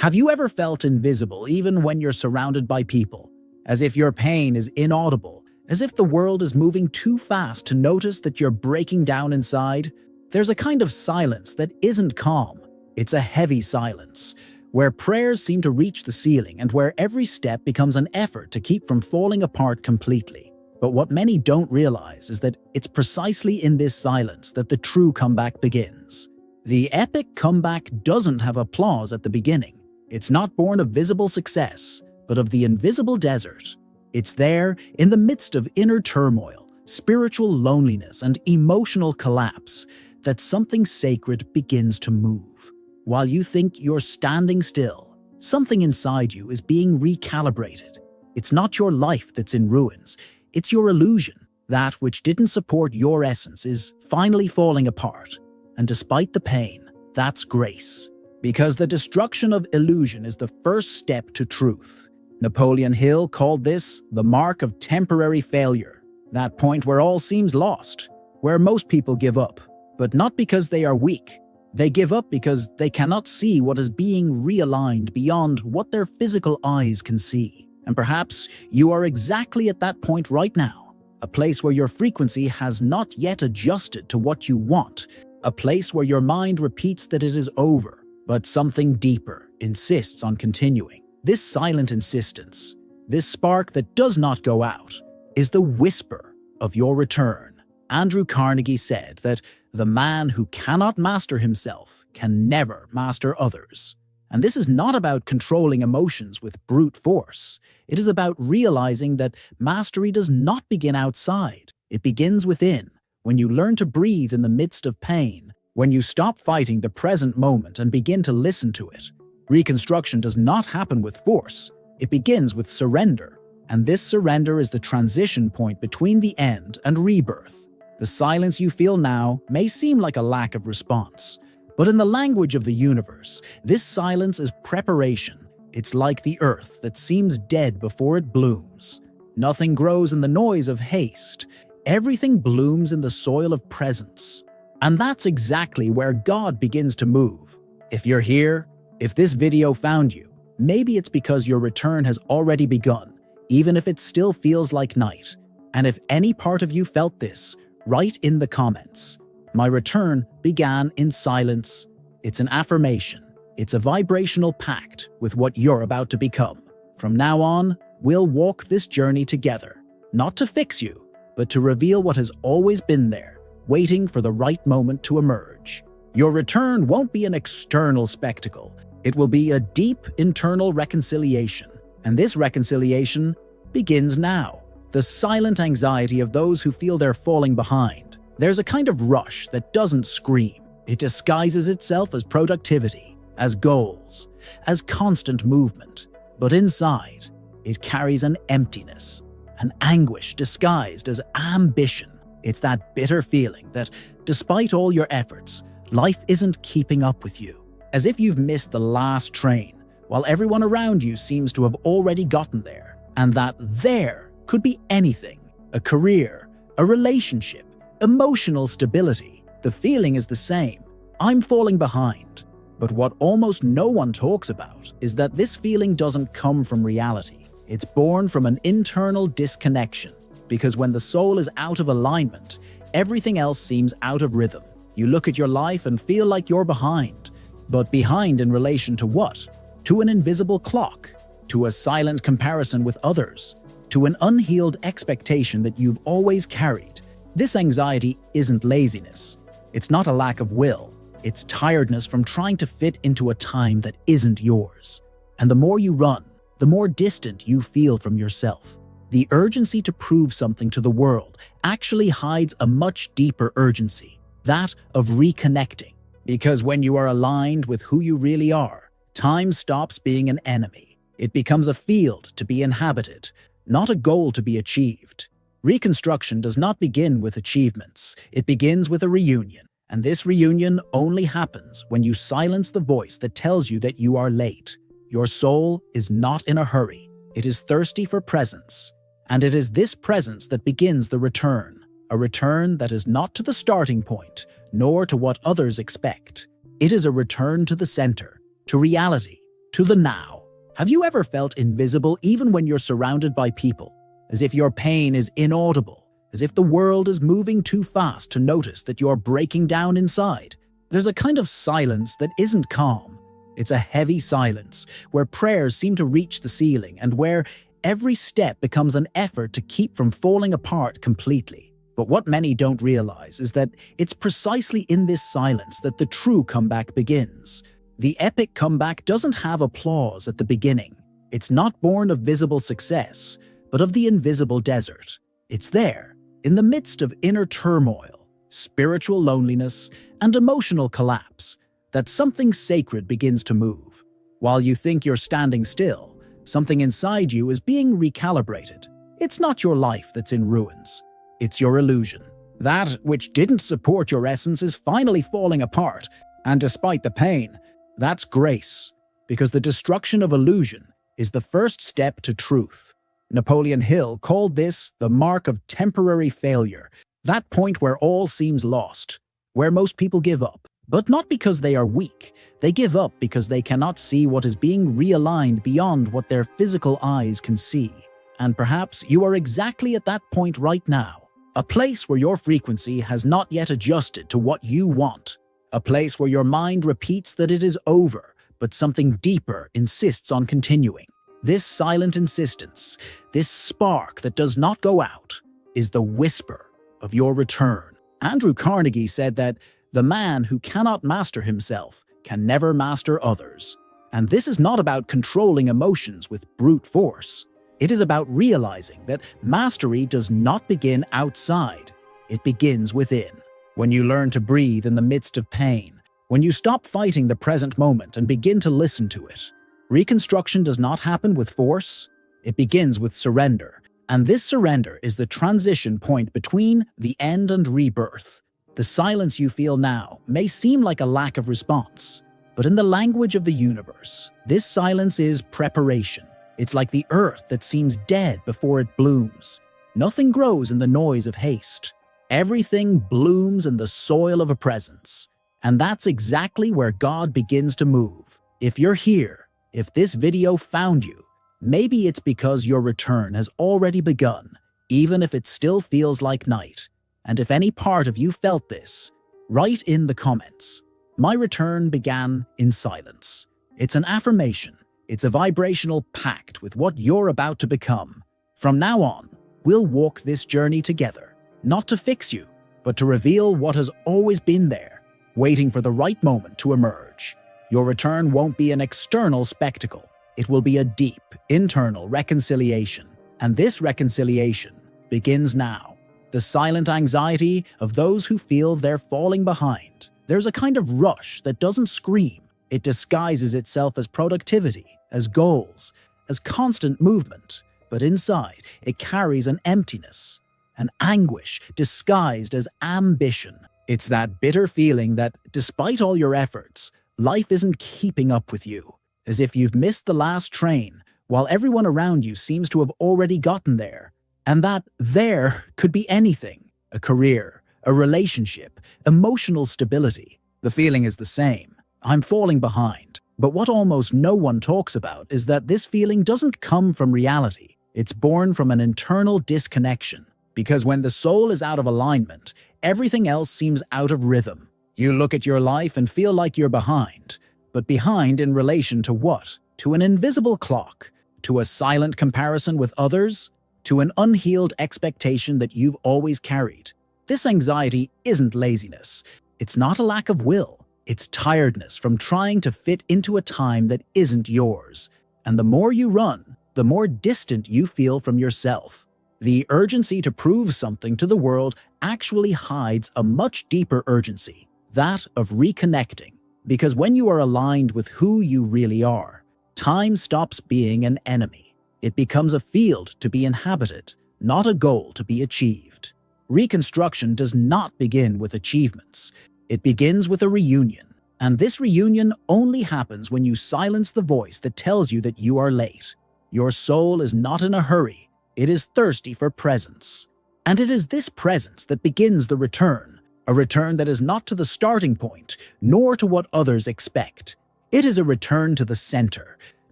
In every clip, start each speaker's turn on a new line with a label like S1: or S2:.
S1: Have you ever felt invisible even when you're surrounded by people? As if your pain is inaudible, as if the world is moving too fast to notice that you're breaking down inside? There's a kind of silence that isn't calm. It's a heavy silence, where prayers seem to reach the ceiling and where every step becomes an effort to keep from falling apart completely. But what many don't realize is that it's precisely in this silence that the true comeback begins. The epic comeback doesn't have applause at the beginning. It's not born of visible success, but of the invisible desert. It's there, in the midst of inner turmoil, spiritual loneliness, and emotional collapse, that something sacred begins to move. While you think you're standing still, something inside you is being recalibrated. It's not your life that's in ruins, it's your illusion. That which didn't support your essence is finally falling apart. And despite the pain, that's grace. Because the destruction of illusion is the first step to truth. Napoleon Hill called this the mark of temporary failure, that point where all seems lost, where most people give up, but not because they are weak. They give up because they cannot see what is being realigned beyond what their physical eyes can see. And perhaps you are exactly at that point right now, a place where your frequency has not yet adjusted to what you want, a place where your mind repeats that it is over, but something deeper insists on continuing. This silent insistence, this spark that does not go out, is the whisper of your return. Andrew Carnegie said that the man who cannot master himself can never master others. And this is not about controlling emotions with brute force. It is about realizing that mastery does not begin outside. It begins within, when you learn to breathe in the midst of pain, when you stop fighting the present moment and begin to listen to it. Reconstruction does not happen with force. It begins with surrender. And this surrender is the transition point between the end and rebirth. The silence you feel now may seem like a lack of response, but in the language of the universe, this silence is preparation. It's like the earth that seems dead before it blooms. Nothing grows in the noise of haste. Everything blooms in the soil of presence. And that's exactly where God begins to move. If you're here, if this video found you, maybe it's because your return has already begun, even if it still feels like night. And if any part of you felt this, write in the comments. My return began in silence. It's an affirmation. It's a vibrational pact with what you're about to become. From now on, we'll walk this journey together, not to fix you, but to reveal what has always been there, waiting for the right moment to emerge. Your return won't be an external spectacle. It will be a deep internal reconciliation. And this reconciliation begins now. The silent anxiety of those who feel they're falling behind. There's a kind of rush that doesn't scream. It disguises itself as productivity, as goals, as constant movement. But inside, it carries an emptiness, an anguish disguised as ambition. It's that bitter feeling that, despite all your efforts, life isn't keeping up with you. As if you've missed the last train, while everyone around you seems to have already gotten there. And that there could be anything: a career, a relationship, emotional stability. The feeling is the same. I'm falling behind. But what almost no one talks about is that this feeling doesn't come from reality. It's born from an internal disconnection. Because when the soul is out of alignment, everything else seems out of rhythm. You look at your life and feel like you're behind. But behind in relation to what? To an invisible clock, to a silent comparison with others, to an unhealed expectation that you've always carried. This anxiety isn't laziness. It's not a lack of will. It's tiredness from trying to fit into a time that isn't yours. And the more you run, the more distant you feel from yourself. The urgency to prove something to the world actually hides a much deeper urgency, that of reconnecting. Because when you are aligned with who you really are, time stops being an enemy. It becomes a field to be inhabited, not a goal to be achieved. Reconstruction does not begin with achievements. It begins with a reunion. And this reunion only happens when you silence the voice that tells you that you are late. Your soul is not in a hurry. It is thirsty for presence. And it is this presence that begins the return. A return that is not to the starting point, nor to what others expect. It is a return to the center, to reality, to the now. Have you ever felt invisible even when you're surrounded by people? As if your pain is inaudible, as if the world is moving too fast to notice that you're breaking down inside. There's a kind of silence that isn't calm. It's a heavy silence where prayers seem to reach the ceiling and where every step becomes an effort to keep from falling apart completely. But what many don't realize is that it's precisely in this silence that the true comeback begins. The epic comeback doesn't have applause at the beginning. It's not born of visible success, but of the invisible desert. It's there, in the midst of inner turmoil, spiritual loneliness, and emotional collapse, that something sacred begins to move. While you think you're standing still, something inside you is being recalibrated. It's not your life that's in ruins. It's your illusion. That which didn't support your essence is finally falling apart, and despite the pain, that's grace, because the destruction of illusion is the first step to truth. Napoleon Hill called this the mark of temporary failure, that point where all seems lost, where most people give up. But not because they are weak, they give up because they cannot see what is being realigned beyond what their physical eyes can see. And perhaps you are exactly at that point right now, a place where your frequency has not yet adjusted to what you want, a place where your mind repeats that it is over, but something deeper insists on continuing. This silent insistence, this spark that does not go out, is the whisper of your return. Andrew Carnegie said that the man who cannot master himself can never master others. And this is not about controlling emotions with brute force. It is about realizing that mastery does not begin outside. It begins within. When you learn to breathe in the midst of pain, when you stop fighting the present moment and begin to listen to it, reconstruction does not happen with force. It begins with surrender. And this surrender is the transition point between the end and rebirth. The silence you feel now may seem like a lack of response, but in the language of the universe, this silence is preparation. It's like the earth that seems dead before it blooms. Nothing grows in the noise of haste. Everything blooms in the soil of a presence. And that's exactly where God begins to move. If you're here, if this video found you, maybe it's because your return has already begun, even if it still feels like night. And if any part of you felt this, write in the comments. My return began in silence. It's an affirmation. It's a vibrational pact with what you're about to become. From now on, we'll walk this journey together, not to fix you, but to reveal what has always been there, waiting for the right moment to emerge. Your return won't be an external spectacle. It will be a deep, internal reconciliation. And this reconciliation begins now. The silent anxiety of those who feel they're falling behind. There's a kind of rush that doesn't scream. It disguises itself as productivity, as goals, as constant movement. But inside, it carries an emptiness, an anguish disguised as ambition. It's that bitter feeling that, despite all your efforts, life isn't keeping up with you. As if you've missed the last train, while everyone around you seems to have already gotten there. And that there could be anything: a career, a relationship, emotional stability. The feeling is the same. I'm falling behind. But what almost no one talks about is that this feeling doesn't come from reality. It's born from an internal disconnection. Because when the soul is out of alignment, everything else seems out of rhythm. You look at your life and feel like you're behind. But behind in relation to what? To an invisible clock? To a silent comparison with others? To an unhealed expectation that you've always carried. This anxiety isn't laziness. It's not a lack of will. It's tiredness from trying to fit into a time that isn't yours. And the more you run, the more distant you feel from yourself. The urgency to prove something to the world actually hides a much deeper urgency, that of reconnecting. Because when you are aligned with who you really are, time stops being an enemy. It becomes a field to be inhabited, not a goal to be achieved. Reconstruction does not begin with achievements. It begins with a reunion. And this reunion only happens when you silence the voice that tells you that you are late. Your soul is not in a hurry. It is thirsty for presence. And it is this presence that begins the return, a return that is not to the starting point, nor to what others expect. It is a return to the center,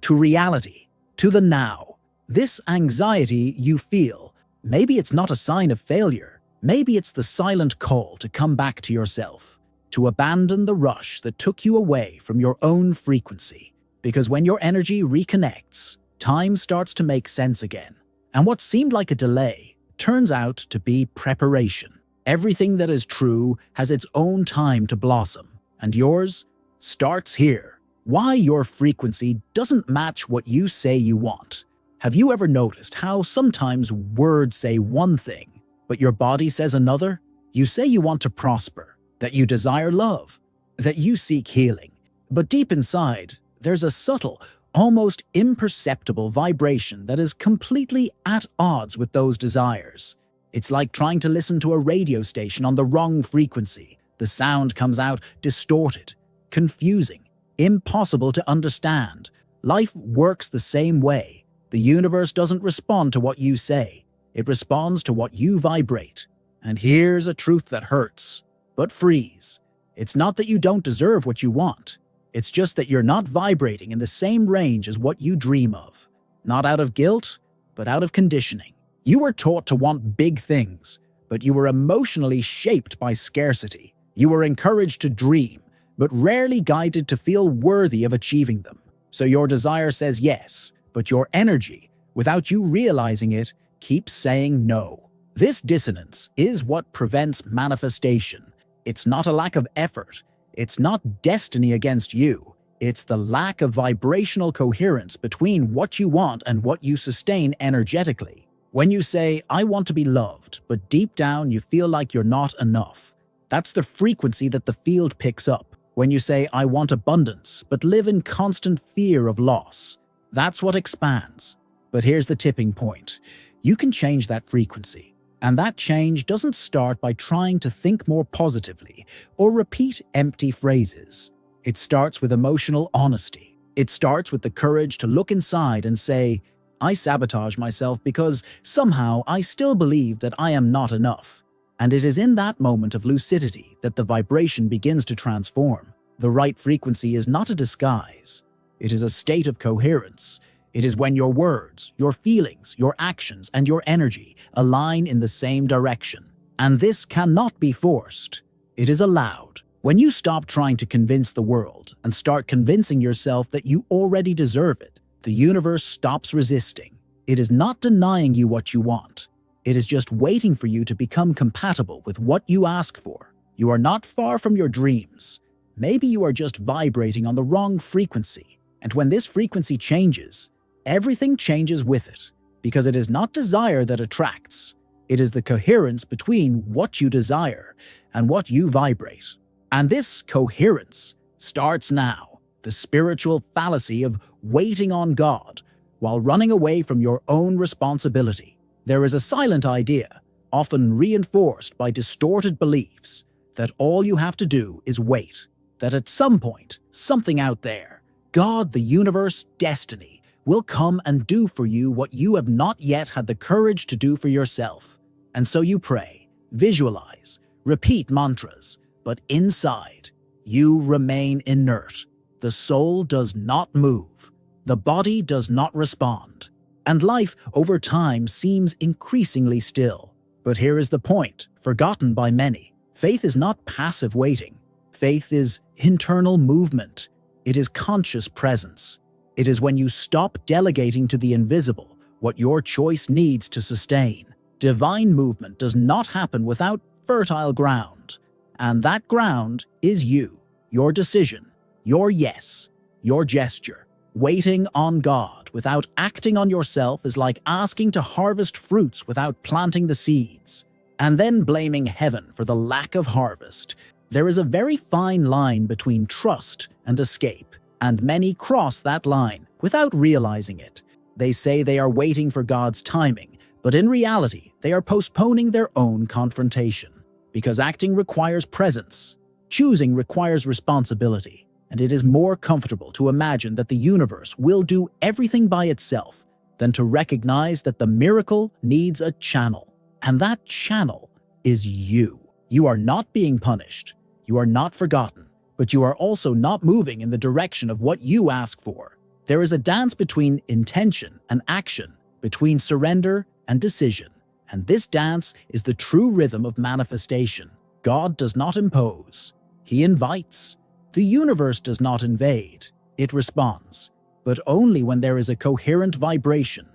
S1: to reality, to the now. This anxiety you feel, maybe it's not a sign of failure. Maybe it's the silent call to come back to yourself, to abandon the rush that took you away from your own frequency. Because when your energy reconnects, time starts to make sense again. And what seemed like a delay turns out to be preparation. Everything that is true has its own time to blossom, and yours starts here. Why your frequency doesn't match what you say you want. Have you ever noticed how sometimes words say one thing, but your body says another? You say you want to prosper, that you desire love, that you seek healing, but deep inside, there's a subtle, almost imperceptible vibration that is completely at odds with those desires. It's like trying to listen to a radio station on the wrong frequency. The sound comes out distorted, confusing, impossible to understand. Life works the same way. The universe doesn't respond to what you say. It responds to what you vibrate. And here's a truth that hurts, but frees. It's not that you don't deserve what you want. It's just that you're not vibrating in the same range as what you dream of. Not out of guilt, but out of conditioning. You were taught to want big things, but you were emotionally shaped by scarcity. You were encouraged to dream, but rarely guided to feel worthy of achieving them. So your desire says yes, but your energy, without you realizing it, keeps saying no. This dissonance is what prevents manifestation. It's not a lack of effort. It's not destiny against you. It's the lack of vibrational coherence between what you want and what you sustain energetically. When you say, I want to be loved, but deep down you feel like you're not enough, that's the frequency that the field picks up. When you say, I want abundance, but live in constant fear of loss, that's what expands. But here's the tipping point. You can change that frequency. And that change doesn't start by trying to think more positively or repeat empty phrases. It starts with emotional honesty. It starts with the courage to look inside and say, I sabotage myself because somehow I still believe that I am not enough. And it is in that moment of lucidity that the vibration begins to transform. The right frequency is not a disguise. It is a state of coherence. It is when your words, your feelings, your actions, and your energy align in the same direction. And this cannot be forced. It is allowed. When you stop trying to convince the world and start convincing yourself that you already deserve it, the universe stops resisting. It is not denying you what you want. It is just waiting for you to become compatible with what you ask for. You are not far from your dreams. Maybe you are just vibrating on the wrong frequency. And when this frequency changes, everything changes with it, because it is not desire that attracts. It is the coherence between what you desire and what you vibrate. And this coherence starts now, the spiritual fallacy of waiting on God while running away from your own responsibility. There is a silent idea, often reinforced by distorted beliefs, that all you have to do is wait, that at some point, something out there, God, the universe, destiny, will come and do for you what you have not yet had the courage to do for yourself. And so you pray, visualize, repeat mantras, but inside, you remain inert. The soul does not move. The body does not respond. And life, over time, seems increasingly still. But here is the point, forgotten by many. Faith is not passive waiting. Faith is internal movement. It is conscious presence. It is when you stop delegating to the invisible what your choice needs to sustain. Divine movement does not happen without fertile ground. And that ground is you, your decision, your yes, your gesture. Waiting on God without acting on yourself is like asking to harvest fruits without planting the seeds, and then blaming heaven for the lack of harvest. There is a very fine line between trust and escape, and many cross that line without realizing it. They say they are waiting for God's timing, but in reality, they are postponing their own confrontation. Because acting requires presence, choosing requires responsibility, and it is more comfortable to imagine that the universe will do everything by itself than to recognize that the miracle needs a channel, and that channel is you. You are not being punished. You are not forgotten. but you are also not moving in the direction of what you ask for. There is a dance between intention and action, between surrender and decision. And this dance is the true rhythm of manifestation. God does not impose. He invites. The universe does not invade. It responds. But only when there is a coherent vibration,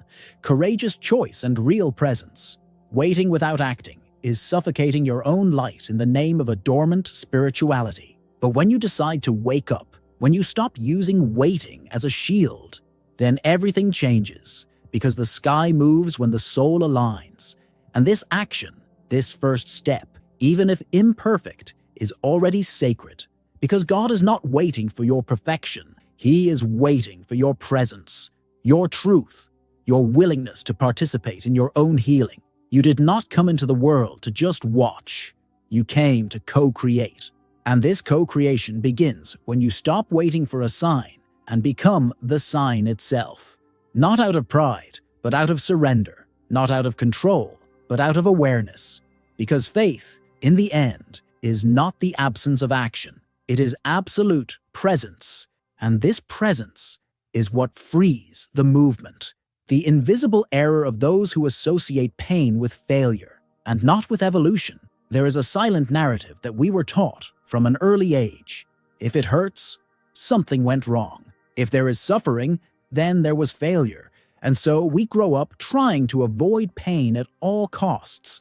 S1: courageous choice, and real presence. Waiting without acting is suffocating your own light in the name of a dormant spirituality. But when you decide to wake up, when you stop using waiting as a shield, then everything changes, because the sky moves when the soul aligns. And this action, this first step, even if imperfect, is already sacred, because God is not waiting for your perfection. He is waiting for your presence, your truth, your willingness to participate in your own healing. You did not come into the world to just watch. You came to co-create. And this co-creation begins when you stop waiting for a sign and become the sign itself. Not out of pride, but out of surrender. Not out of control, but out of awareness. Because faith, in the end, is not the absence of action. It is absolute presence. And this presence is what frees the movement. The invisible error of those who associate pain with failure, and not with evolution. There is a silent narrative that we were taught from an early age. If it hurts, something went wrong. If there is suffering, then there was failure. And so we grow up trying to avoid pain at all costs.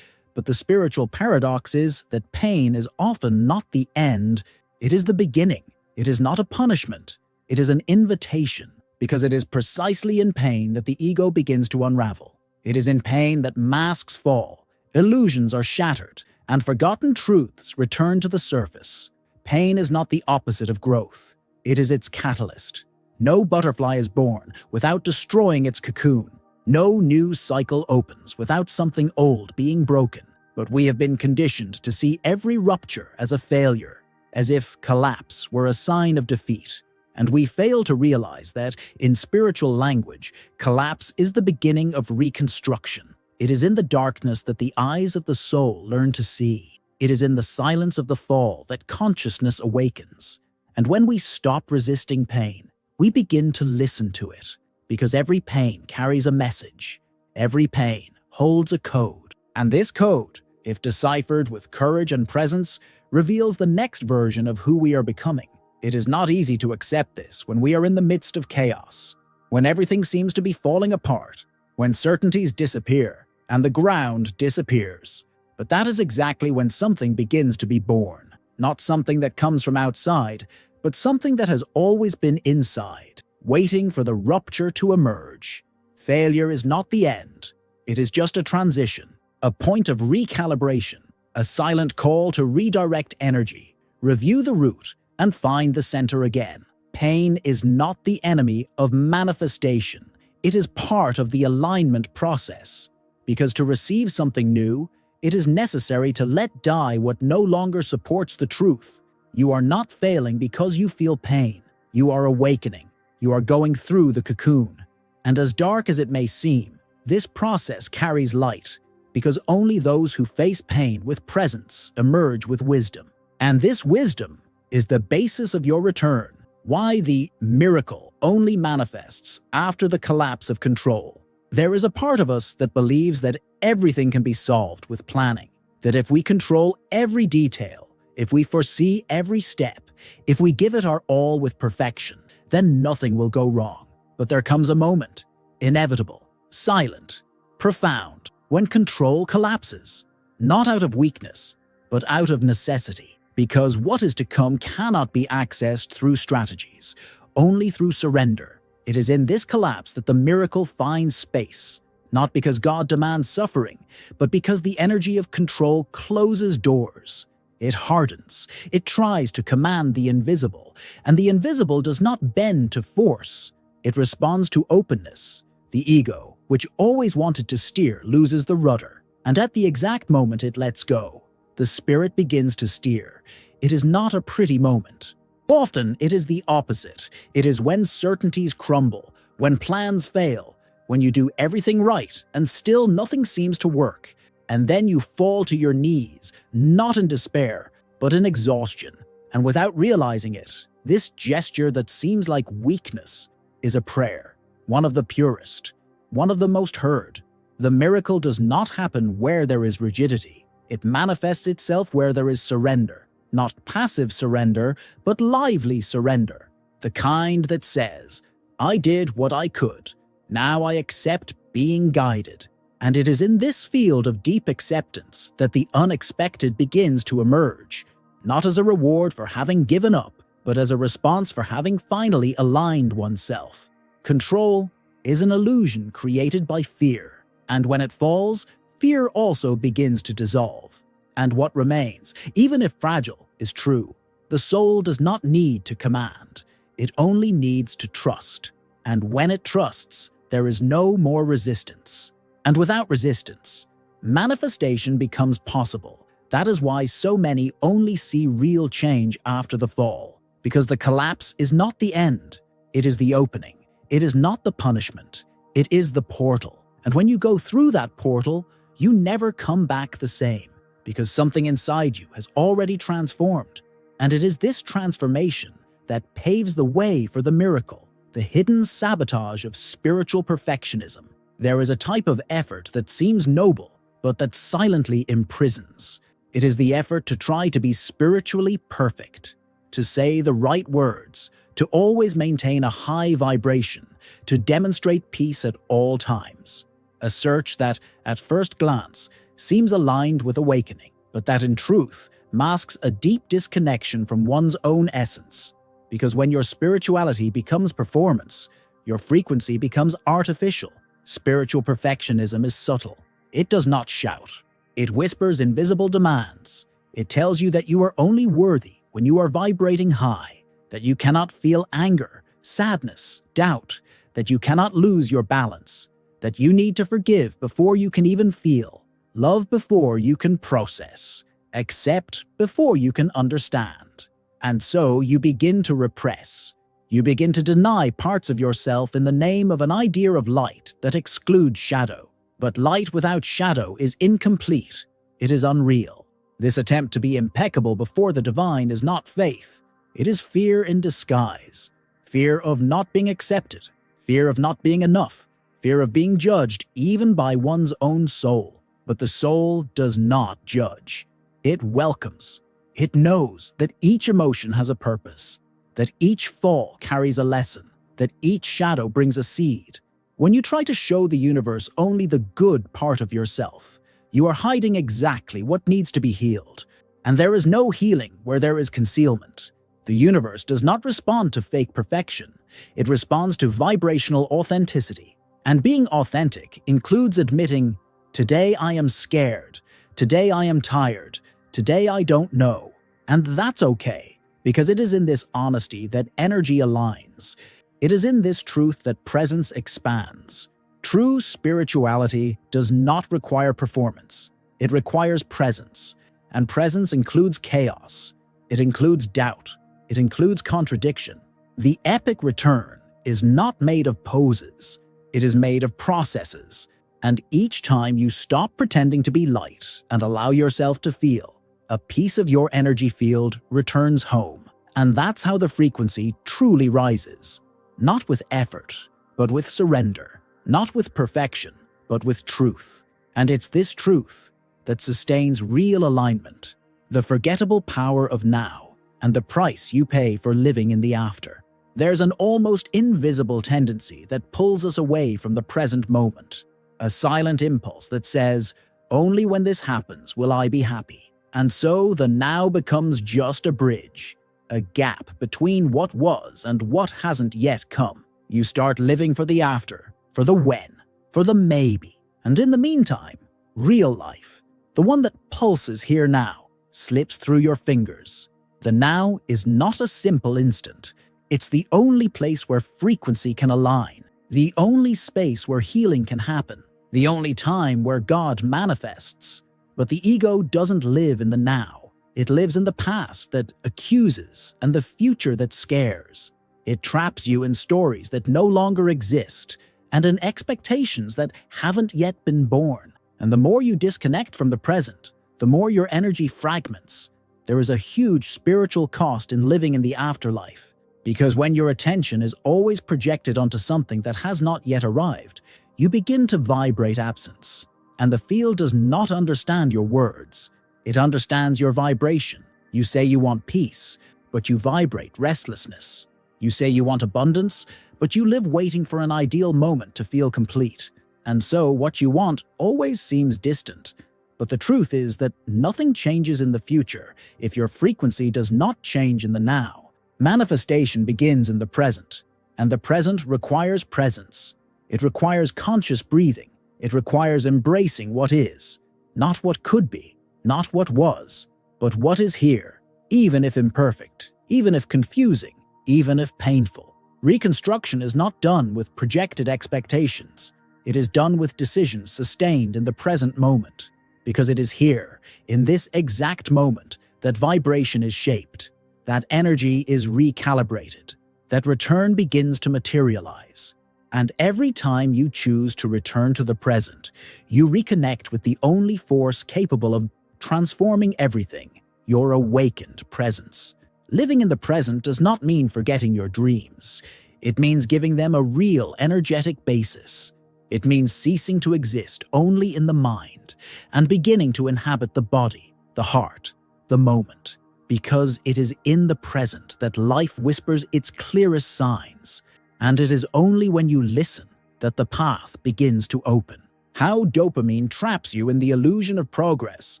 S1: But the spiritual paradox is that pain is often not the end, it is the beginning. It is not a punishment, it is an invitation, because it is precisely in pain that the ego begins to unravel. It is in pain that masks fall, illusions are shattered, and forgotten truths return to the surface. Pain is not the opposite of growth, it is its catalyst. No butterfly is born without destroying its cocoon. No new cycle opens without something old being broken. But we have been conditioned to see every rupture as a failure, as if collapse were a sign of defeat. And we fail to realize that, in spiritual language, collapse is the beginning of reconstruction. It is in the darkness that the eyes of the soul learn to see. It is in the silence of the fall that consciousness awakens. And when we stop resisting pain, we begin to listen to it, because every pain carries a message. Every pain holds a code. And this code, if deciphered with courage and presence, reveals the next version of who we are becoming. It is not easy to accept this when we are in the midst of chaos, when everything seems to be falling apart, when certainties disappear and the ground disappears. But that is exactly when something begins to be born. Not something that comes from outside, but something that has always been inside, waiting for the rupture to emerge. Failure is not the end. It is just a transition, a point of recalibration, a silent call to redirect energy, review the route, and find the center again. Pain is not the enemy of manifestation. It is part of the alignment process. Because to receive something new, it is necessary to let die what no longer supports the truth. You are not failing because you feel pain. You are awakening. You are going through the cocoon. And as dark as it may seem, this process carries light, because only those who face pain with presence emerge with wisdom. And this wisdom is the basis of your return. Why the miracle only manifests after the collapse of control. There is a part of us that believes that everything can be solved with planning, that if we control every detail, if we foresee every step, if we give it our all with perfection, then nothing will go wrong. But there comes a moment, inevitable, silent, profound, when control collapses, not out of weakness, but out of necessity, because what is to come cannot be accessed through strategies, only through surrender. It is in this collapse that the miracle finds space, not because God demands suffering, but because the energy of control closes doors. It hardens, it tries to command the invisible, and the invisible does not bend to force. It responds to openness. The ego, which always wanted to steer, loses the rudder, and at the exact moment it lets go, the spirit begins to steer. It is not a pretty moment. Often it is the opposite. It is when certainties crumble, when plans fail, when you do everything right and still nothing seems to work. And then you fall to your knees, not in despair, but in exhaustion. And without realizing it, this gesture that seems like weakness is a prayer, one of the purest, one of the most heard. The miracle does not happen where there is rigidity. It manifests itself where there is surrender, not passive surrender, but lively surrender. The kind that says, I did what I could. Now I accept being guided. And it is in this field of deep acceptance that the unexpected begins to emerge, not as a reward for having given up, but as a response for having finally aligned oneself. Control is an illusion created by fear, and when it falls, fear also begins to dissolve. And what remains, even if fragile, is true. The soul does not need to command. It only needs to trust. And when it trusts, there is no more resistance. And without resistance, manifestation becomes possible. That is why so many only see real change after the fall, because the collapse is not the end. It is the opening. It is not the punishment. It is the portal. And when you go through that portal, you never come back the same, because something inside you has already transformed. And it is this transformation that paves the way for the miracle, the hidden sabotage of spiritual perfectionism. There is a type of effort that seems noble, but that silently imprisons. It is the effort to try to be spiritually perfect, to say the right words, to always maintain a high vibration, to demonstrate peace at all times. A search that, at first glance, seems aligned with awakening, but that in truth masks a deep disconnection from one's own essence. Because when your spirituality becomes performance, your frequency becomes artificial. Spiritual perfectionism is subtle. It does not shout. It whispers invisible demands. It tells you that you are only worthy when you are vibrating high, that you cannot feel anger, sadness, doubt, that you cannot lose your balance, that you need to forgive before you can even feel, love before you can process, accept before you can understand. And so you begin to repress. You begin to deny parts of yourself in the name of an idea of light that excludes shadow. But light without shadow is incomplete. It is unreal. This attempt to be impeccable before the divine is not faith. It is fear in disguise. Fear of not being accepted. Fear of not being enough. Fear of being judged even by one's own soul. But the soul does not judge. It welcomes. It knows that each emotion has a purpose, that each fall carries a lesson, that each shadow brings a seed. When you try to show the universe only the good part of yourself, you are hiding exactly what needs to be healed. And there is no healing where there is concealment. The universe does not respond to fake perfection. It responds to vibrational authenticity. And being authentic includes admitting, today I am scared, today I am tired, today I don't know. And that's okay, because it is in this honesty that energy aligns. It is in this truth that presence expands. True spirituality does not require performance. It requires presence. And presence includes chaos. It includes doubt. It includes contradiction. The epic return is not made of poses. It is made of processes. And each time you stop pretending to be light and allow yourself to feel, a piece of your energy field returns home. And that's how the frequency truly rises. Not with effort, but with surrender. Not with perfection, but with truth. And it's this truth that sustains real alignment, the forgettable power of now, and the price you pay for living in the after. There's an almost invisible tendency that pulls us away from the present moment. A silent impulse that says, only when this happens will I be happy. And so the now becomes just a bridge, a gap between what was and what hasn't yet come. You start living for the after, for the when, for the maybe. And in the meantime, real life, the one that pulses here now, slips through your fingers. The now is not a simple instant. It's the only place where frequency can align, the only space where healing can happen, the only time where God manifests. But the ego doesn't live in the now. It lives in the past that accuses and the future that scares. It traps you in stories that no longer exist and in expectations that haven't yet been born. And the more you disconnect from the present, the more your energy fragments. there is a huge spiritual cost in living in the afterlife. Because when your attention is always projected onto something that has not yet arrived, you begin to vibrate absence. And the field does not understand your words. It understands your vibration. You say you want peace, but you vibrate restlessness. You say you want abundance, but you live waiting for an ideal moment to feel complete. And so what you want always seems distant. But the truth is that nothing changes in the future if your frequency does not change in the now. Manifestation begins in the present, and the present requires presence. It requires conscious breathing. It requires embracing what is, not what could be, not what was, but what is here, even if imperfect, even if confusing, even if painful. Reconstruction is not done with projected expectations. It is done with decisions sustained in the present moment, because it is here, in this exact moment, that vibration is shaped, that energy is recalibrated, that return begins to materialize. And every time you choose to return to the present, you reconnect with the only force capable of transforming everything, your awakened presence. Living in the present does not mean forgetting your dreams. It means giving them a real energetic basis. It means ceasing to exist only in the mind and beginning to inhabit the body, the heart, the moment. Because it is in the present that life whispers its clearest signs, and it is only when you listen that the path begins to open. How dopamine traps you in the illusion of progress.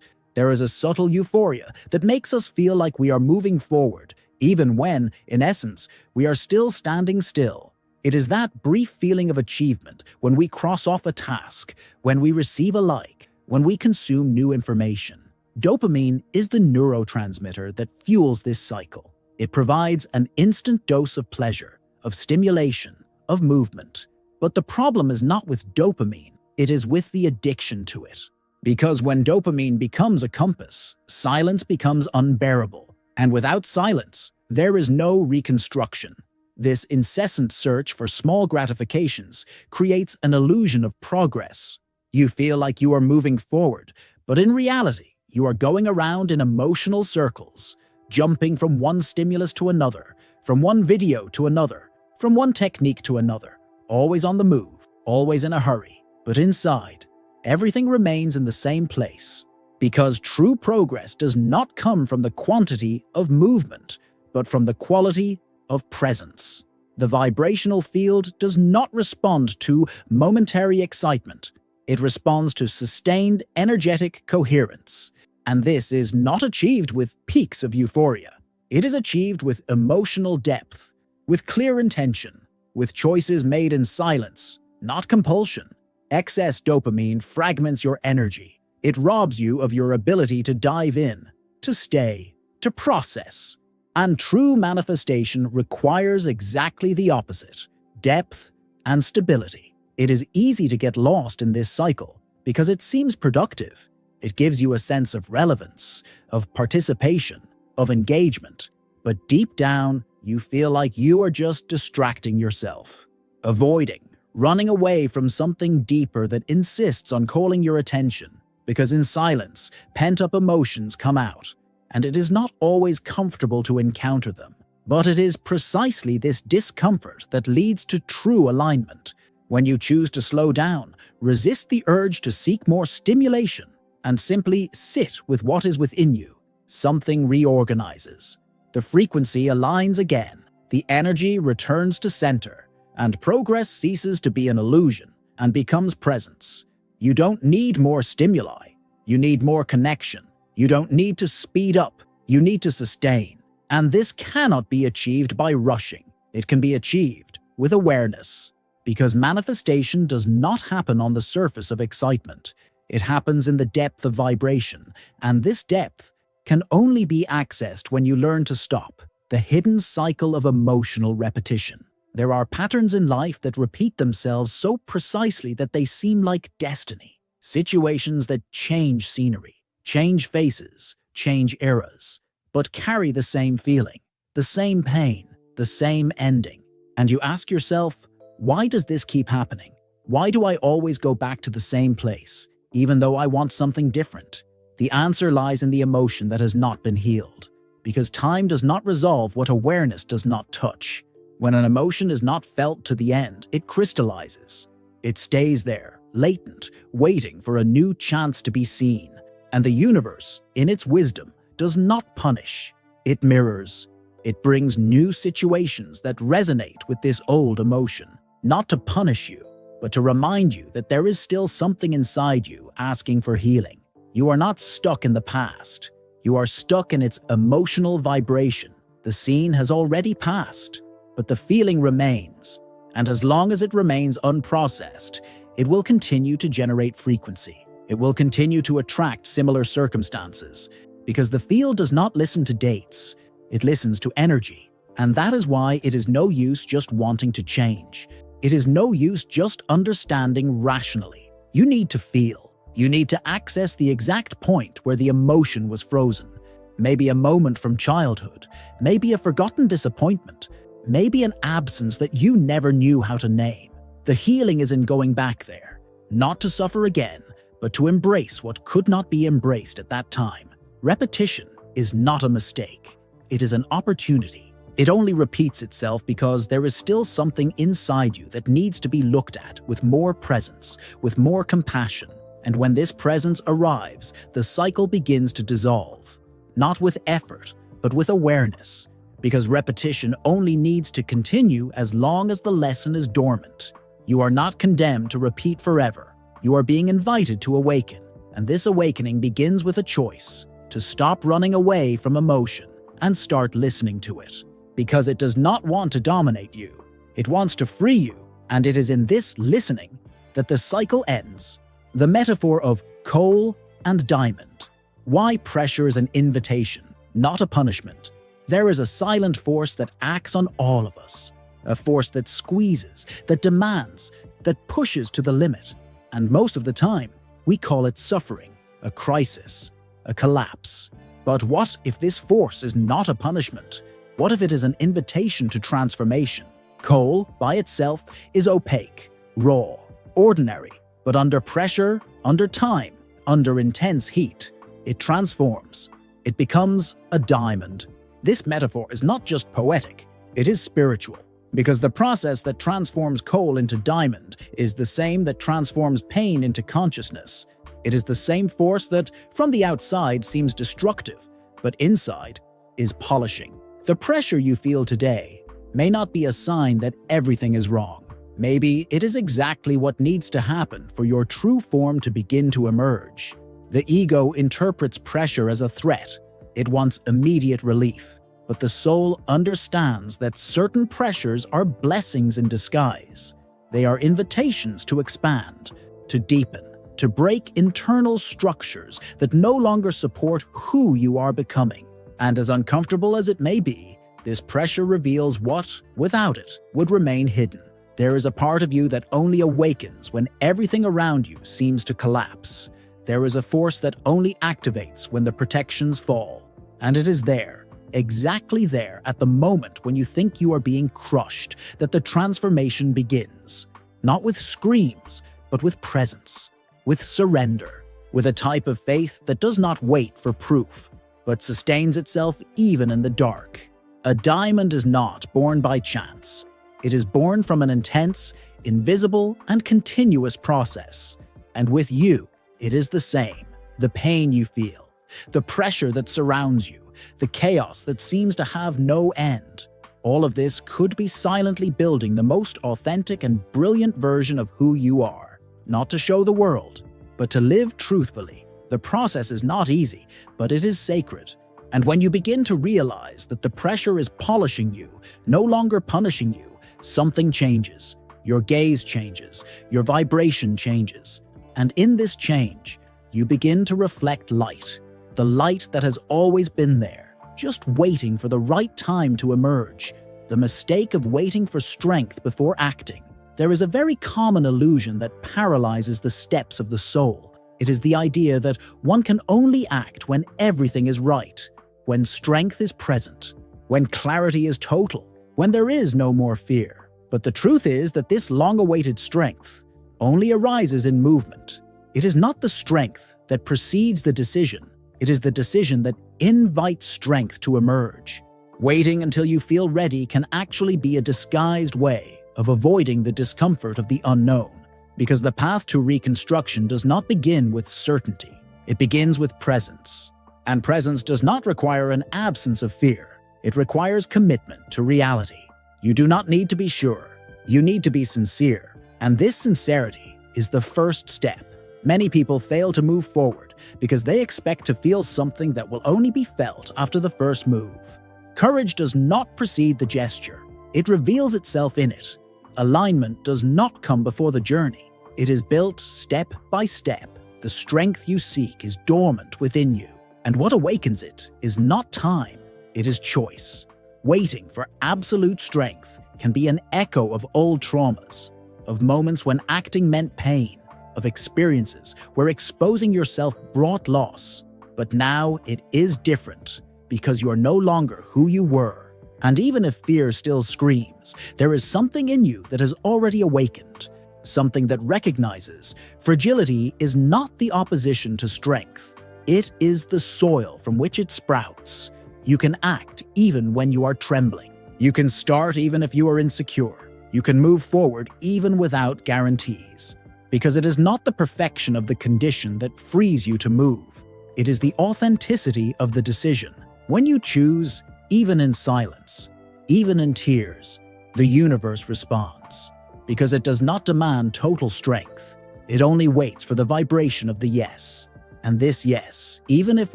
S1: There is a subtle euphoria that makes us feel like we are moving forward, even when, in essence, we are still standing still. It is that brief feeling of achievement when we cross off a task, when we receive a like, when we consume new information. Dopamine is the neurotransmitter that fuels this cycle. It provides an instant dose of pleasure, of stimulation, of movement. But the problem is not with dopamine, it is with the addiction to it. Because when dopamine becomes a compass, silence becomes unbearable. And without silence, there is no reconstruction. This incessant search for small gratifications creates an illusion of progress. You feel like you are moving forward, but in reality, you are going around in emotional circles, jumping from one stimulus to another, from one video to another, from one technique to another, always on the move, always in a hurry. But inside, everything remains in the same place. Because true progress does not come from the quantity of movement, but from the quality of presence. The vibrational field does not respond to momentary excitement. It responds to sustained energetic coherence. And this is not achieved with peaks of euphoria. It is achieved with emotional depth, with clear intention, with choices made in silence, not compulsion. Excess dopamine fragments your energy. It robs you of your ability to dive in, to stay, to process. And true manifestation requires exactly the opposite: depth and stability. It is easy to get lost in this cycle because it seems productive. It gives you a sense of relevance, of participation, of engagement. But deep down, you feel like you are just distracting yourself, avoiding, running away from something deeper that insists on calling your attention. Because in silence, pent-up emotions come out, and it is not always comfortable to encounter them. But it is precisely this discomfort that leads to true alignment. When you choose to slow down, resist the urge to seek more stimulation, and simply sit with what is within you, something reorganizes. The frequency aligns again, the energy returns to center, and progress ceases to be an illusion and becomes presence. You don't need more stimuli. You need more connection. You don't need to speed up. You need to sustain. And this cannot be achieved by rushing. It can be achieved with awareness. Because manifestation does not happen on the surface of excitement. It happens in the depth of vibration, and this depth can only be accessed when you learn to stop the hidden cycle of emotional repetition. There are patterns in life that repeat themselves so precisely that they seem like destiny. Situations that change scenery, change faces, change eras, but carry the same feeling, the same pain, the same ending. And you ask yourself, why does this keep happening? Why do I always go back to the same place, even though I want something different? The answer lies in the emotion that has not been healed, because time does not resolve what awareness does not touch. When an emotion is not felt to the end, it crystallizes. It stays there, latent, waiting for a new chance to be seen. And the universe, in its wisdom, does not punish. It mirrors. It brings new situations that resonate with this old emotion, not to punish you, but to remind you that there is still something inside you asking for healing. You are not stuck in the past. You are stuck in its emotional vibration. The scene has already passed, but the feeling remains. And as long as it remains unprocessed, it will continue to generate frequency. It will continue to attract similar circumstances, because the field does not listen to dates. It listens to energy. And that is why it is no use just wanting to change. It is no use just understanding rationally. You need to feel. You need to access the exact point where the emotion was frozen. Maybe a moment from childhood, maybe a forgotten disappointment, maybe an absence that you never knew how to name. The healing is in going back there, not to suffer again, but to embrace what could not be embraced at that time. Repetition is not a mistake. It is an opportunity. It only repeats itself because there is still something inside you that needs to be looked at with more presence, with more compassion. And when this presence arrives, the cycle begins to dissolve. Not with effort, but with awareness. Because repetition only needs to continue as long as the lesson is dormant. You are not condemned to repeat forever. You are being invited to awaken. And this awakening begins with a choice to stop running away from emotion and start listening to it. Because it does not want to dominate you. It wants to free you. And it is in this listening that the cycle ends. The metaphor of coal and diamond. Why pressure is an invitation, not a punishment. There is a silent force that acts on all of us. A force that squeezes, that demands, that pushes to the limit. And most of the time, we call it suffering, a crisis, a collapse. But what if this force is not a punishment? What if it is an invitation to transformation? Coal, by itself, is opaque, raw, ordinary. But under pressure, under time, under intense heat, it transforms. It becomes a diamond. This metaphor is not just poetic, it is spiritual. Because the process that transforms coal into diamond is the same that transforms pain into consciousness. It is the same force that, from the outside, seems destructive, but inside is polishing. The pressure you feel today may not be a sign that everything is wrong. Maybe it is exactly what needs to happen for your true form to begin to emerge. The ego interprets pressure as a threat. It wants immediate relief. But the soul understands that certain pressures are blessings in disguise. They are invitations to expand, to deepen, to break internal structures that no longer support who you are becoming. And as uncomfortable as it may be, this pressure reveals what, without it, would remain hidden. There is a part of you that only awakens when everything around you seems to collapse. There is a force that only activates when the protections fall. And it is there, exactly there at the moment when you think you are being crushed, that the transformation begins. Not with screams, but with presence, with surrender, with a type of faith that does not wait for proof, but sustains itself even in the dark. A diamond is not born by chance. It is born from an intense, invisible, and continuous process. And with you, it is the same. The pain you feel, the pressure that surrounds you, the chaos that seems to have no end. All of this could be silently building the most authentic and brilliant version of who you are. Not to show the world, but to live truthfully. The process is not easy, but it is sacred. And when you begin to realize that the pressure is polishing you, no longer punishing you, something changes. Your gaze changes, your vibration changes. And in this change, you begin to reflect light. The light that has always been there, just waiting for the right time to emerge. The mistake of waiting for strength before acting. There is a very common illusion that paralyzes the steps of the soul. It is the idea that one can only act when everything is right, when strength is present, when clarity is total, when there is no more fear. But the truth is that this long-awaited strength only arises in movement. It is not the strength that precedes the decision. It is the decision that invites strength to emerge. Waiting until you feel ready can actually be a disguised way of avoiding the discomfort of the unknown, because the path to reconstruction does not begin with certainty. It begins with presence. And presence does not require an absence of fear. It requires commitment to reality. You do not need to be sure. You need to be sincere. And this sincerity is the first step. Many people fail to move forward because they expect to feel something that will only be felt after the first move. Courage does not precede the gesture. It reveals itself in it. Alignment does not come before the journey. It is built step by step. The strength you seek is dormant within you, and what awakens it is not time, it is choice. Waiting for absolute strength can be an echo of old traumas, of moments when acting meant pain, of experiences where exposing yourself brought loss. But now it is different because you are no longer who you were. And even if fear still screams, there is something in you that has already awakened, something that recognizes fragility is not the opposition to strength. It is the soil from which it sprouts. You can act even when you are trembling. You can start even if you are insecure. You can move forward even without guarantees. Because it is not the perfection of the condition that frees you to move. It is the authenticity of the decision. When you choose, even in silence, even in tears, the universe responds. Because it does not demand total strength. It only waits for the vibration of the yes. And this yes, even if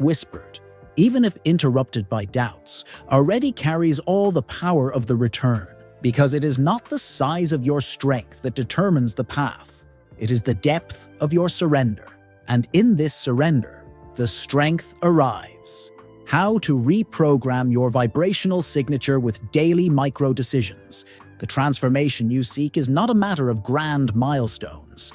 S1: whispered, even if interrupted by doubts, already carries all the power of the return. Because it is not the size of your strength that determines the path. It is the depth of your surrender. And in this surrender, the strength arrives. How to reprogram your vibrational signature with daily micro-decisions. The transformation you seek is not a matter of grand milestones.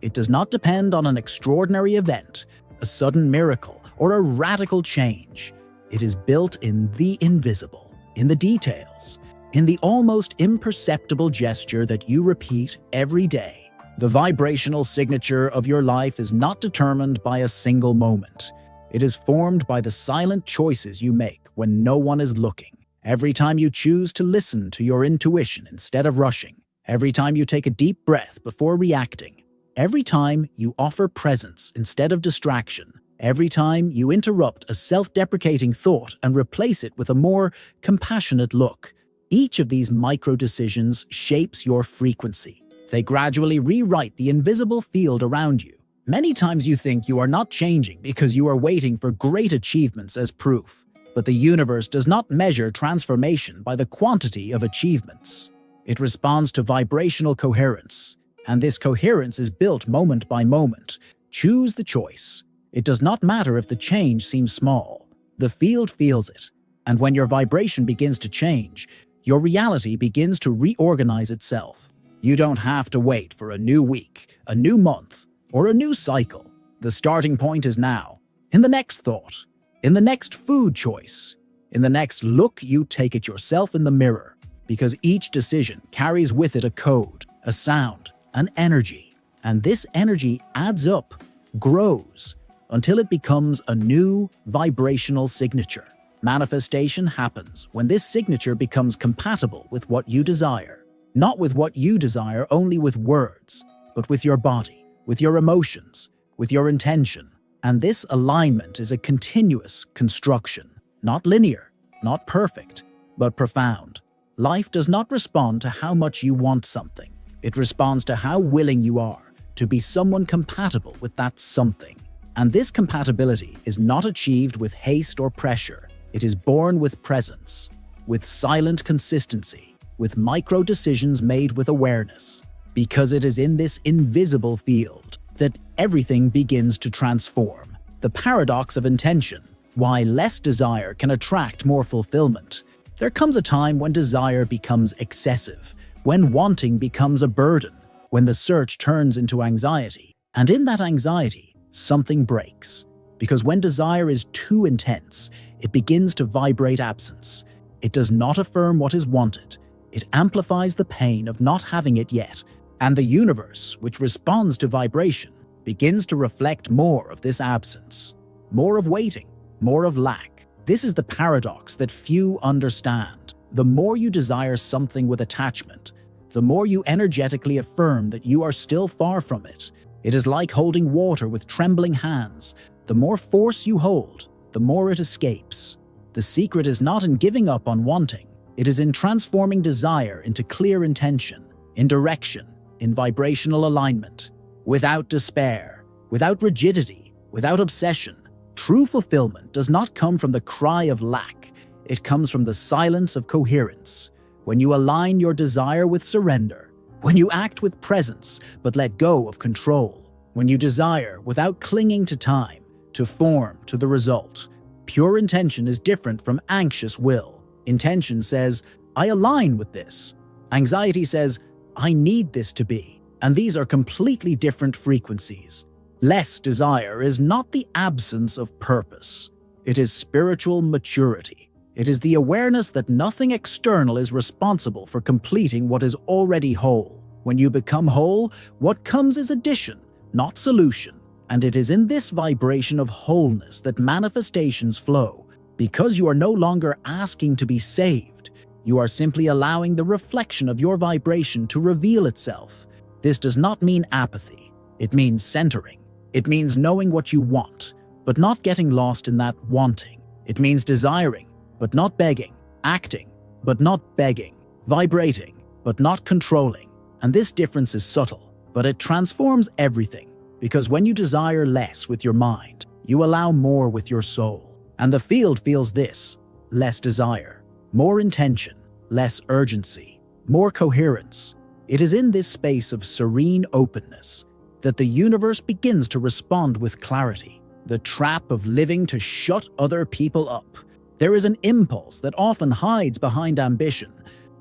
S1: It does not depend on an extraordinary event, a sudden miracle, or a radical change. It is built in the invisible, in the details, in the almost imperceptible gesture that you repeat every day. The vibrational signature of your life is not determined by a single moment. It is formed by the silent choices you make when no one is looking. Every time you choose to listen to your intuition instead of rushing. Every time you take a deep breath before reacting. Every time you offer presence instead of distraction. Every time you interrupt a self-deprecating thought and replace it with a more compassionate look. Each of these micro-decisions shapes your frequency. They gradually rewrite the invisible field around you. Many times you think you are not changing because you are waiting for great achievements as proof. But the universe does not measure transformation by the quantity of achievements. It responds to vibrational coherence. And this coherence is built moment by moment. Choose the choice. It does not matter if the change seems small. The field feels it. And when your vibration begins to change, your reality begins to reorganize itself. You don't have to wait for a new week, a new month, or a new cycle. The starting point is now. In the next thought, in the next food choice, in the next look you take at yourself in the mirror. Because each decision carries with it a code, a sound, an energy. And this energy adds up, grows, until it becomes a new vibrational signature. Manifestation happens when this signature becomes compatible with what you desire. Not with what you desire only with words, but with your body, with your emotions, with your intention. And this alignment is a continuous construction, not linear, not perfect, but profound. Life does not respond to how much you want something. It responds to how willing you are to be someone compatible with that something. And this compatibility is not achieved with haste or pressure. It is born with presence, with silent consistency, with micro-decisions made with awareness. Because it is in this invisible field that everything begins to transform. The paradox of intention, why less desire can attract more fulfillment. There comes a time when desire becomes excessive, when wanting becomes a burden, when the search turns into anxiety. And in that anxiety, something breaks. Because when desire is too intense, it begins to vibrate absence. It does not affirm what is wanted. It amplifies the pain of not having it yet. And the universe, which responds to vibration, begins to reflect more of this absence, more of waiting, more of lack. This is the paradox that few understand. The more you desire something with attachment, the more you energetically affirm that you are still far from it. It is like holding water with trembling hands. The more force you hold, the more it escapes. The secret is not in giving up on wanting. It is in transforming desire into clear intention, in direction, in vibrational alignment. Without despair, without rigidity, without obsession, true fulfillment does not come from the cry of lack. It comes from the silence of coherence. When you align your desire with surrender, when you act with presence but let go of control, when you desire without clinging to time, to form, to the result. Pure intention is different from anxious will. Intention says, I align with this. Anxiety says, I need this to be. And these are completely different frequencies. Less desire is not the absence of purpose. It is spiritual maturity. It is the awareness that nothing external is responsible for completing what is already whole. When you become whole, what comes is addition, not solution. And it is in this vibration of wholeness that manifestations flow. Because you are no longer asking to be saved, you are simply allowing the reflection of your vibration to reveal itself. This does not mean apathy. It means centering. It means knowing what you want, but not getting lost in that wanting. It means desiring, but not begging, acting, but not begging, vibrating, but not controlling. And this difference is subtle, but it transforms everything. Because when you desire less with your mind, you allow more with your soul. And the field feels this: less desire, more intention, less urgency, more coherence. It is in this space of serene openness that the universe begins to respond with clarity. The trap of living to shut other people up. There is an impulse that often hides behind ambition,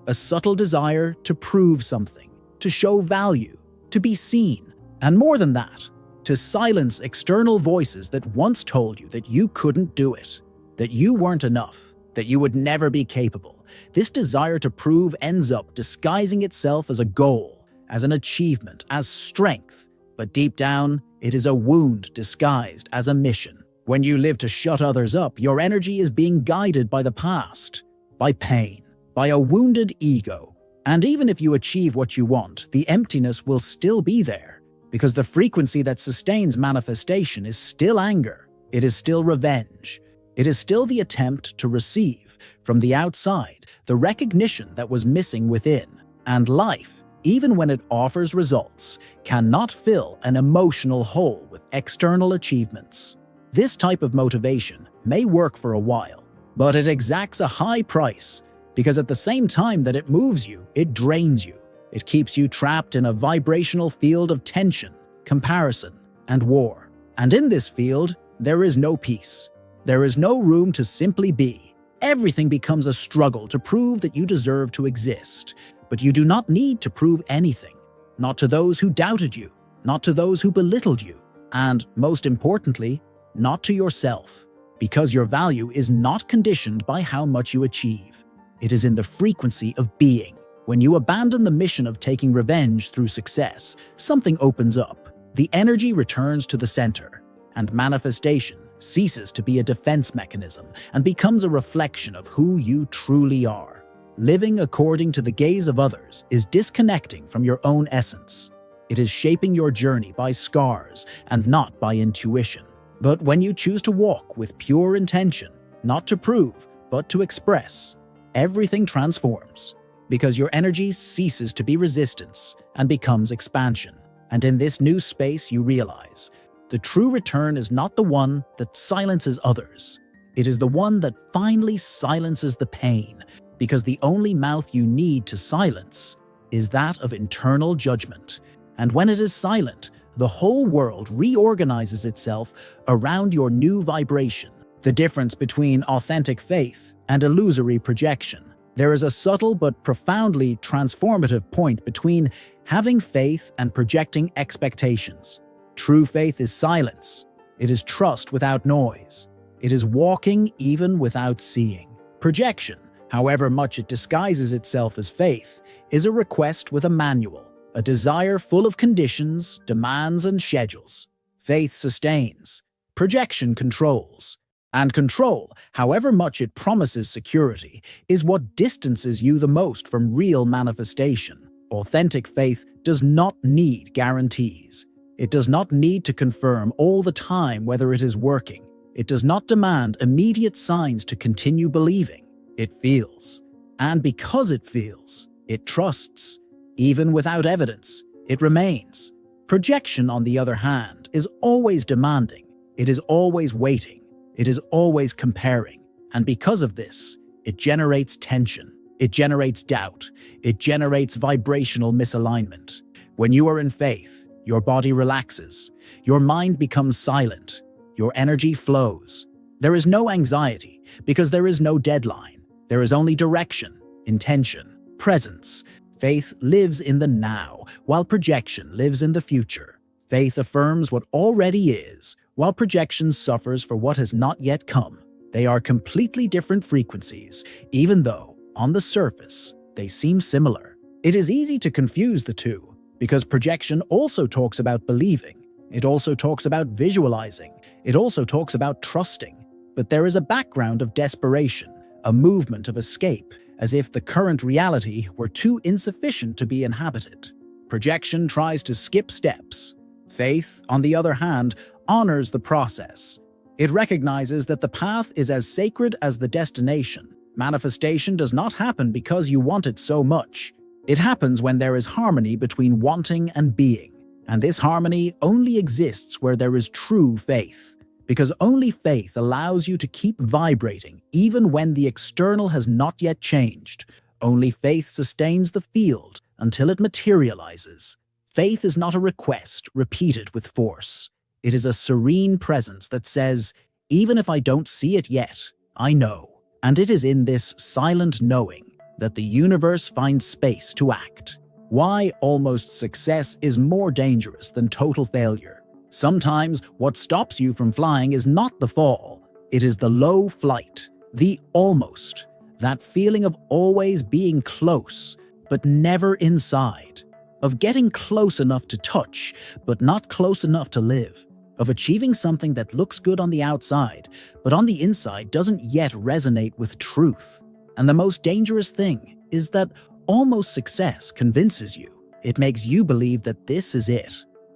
S1: a subtle desire to prove something, to show value, to be seen, and more than that, to silence external voices that once told you that you couldn't do it, that you weren't enough, that you would never be capable. This desire to prove ends up disguising itself as a goal, as an achievement, as strength. But deep down, it is a wound disguised as a mission. When you live to shut others up, your energy is being guided by the past, by pain, by a wounded ego. And even if you achieve what you want, the emptiness will still be there, because the frequency that sustains manifestation is still anger. It is still revenge. It is still the attempt to receive, from the outside, the recognition that was missing within. And life, even when it offers results, cannot fill an emotional hole with external achievements. This type of motivation may work for a while, but it exacts a high price, because at the same time that it moves you, it drains you. It keeps you trapped in a vibrational field of tension, comparison, and war. And in this field, there is no peace. There is no room to simply be. Everything becomes a struggle to prove that you deserve to exist. But you do not need to prove anything. Not to those who doubted you, not to those who belittled you, and, most importantly, not to yourself. Because your value is not conditioned by how much you achieve. It is in the frequency of being. When you abandon the mission of taking revenge through success, something opens up. The energy returns to the center, and manifestation ceases to be a defense mechanism and becomes a reflection of who you truly are. Living according to the gaze of others is disconnecting from your own essence. It is shaping your journey by scars and not by intuition. But when you choose to walk with pure intention, not to prove, but to express, everything transforms. Because your energy ceases to be resistance and becomes expansion. And in this new space you realize, the true return is not the one that silences others. It is the one that finally silences the pain, because the only mouth you need to silence is that of internal judgment. And when it is silent, the whole world reorganizes itself around your new vibration. The difference between authentic faith and illusory projection. There is a subtle but profoundly transformative point between having faith and projecting expectations. True faith is silence. It is trust without noise. It is walking even without seeing. Projection, however much it disguises itself as faith, is a request with a manual, a desire full of conditions, demands, and schedules. Faith sustains. Projection controls. And control, however much it promises security, is what distances you the most from real manifestation. Authentic faith does not need guarantees. It does not need to confirm all the time whether it is working. It does not demand immediate signs to continue believing. It feels. And because it feels, it trusts. Even without evidence, it remains. Projection, on the other hand, is always demanding. It is always waiting. It is always comparing. And because of this, it generates tension. It generates doubt. It generates vibrational misalignment. When you are in faith, your body relaxes. Your mind becomes silent. Your energy flows. There is no anxiety because there is no deadline. There is only direction, intention, presence. Faith lives in the now, while projection lives in the future. Faith affirms what already is, while projection suffers for what has not yet come. They are completely different frequencies, even though, on the surface, they seem similar. It is easy to confuse the two, because projection also talks about believing. It also talks about visualizing. It also talks about trusting. But there is a background of desperation, a movement of escape, as if the current reality were too insufficient to be inhabited. Projection tries to skip steps. Faith, on the other hand, honors the process. It recognizes that the path is as sacred as the destination. Manifestation does not happen because you want it so much. It happens when there is harmony between wanting and being. And this harmony only exists where there is true faith. Because only faith allows you to keep vibrating even when the external has not yet changed. Only faith sustains the field until it materializes. Faith is not a request repeated with force. It is a serene presence that says, even if I don't see it yet, I know. And it is in this silent knowing that the universe finds space to act. Why almost success is more dangerous than total failure. Sometimes what stops you from flying is not the fall. It is the low flight, the almost, that feeling of always being close, but never inside, of getting close enough to touch, but not close enough to live, of achieving something that looks good on the outside, but on the inside doesn't yet resonate with truth. And the most dangerous thing is that almost success convinces you. It makes you believe that this is it,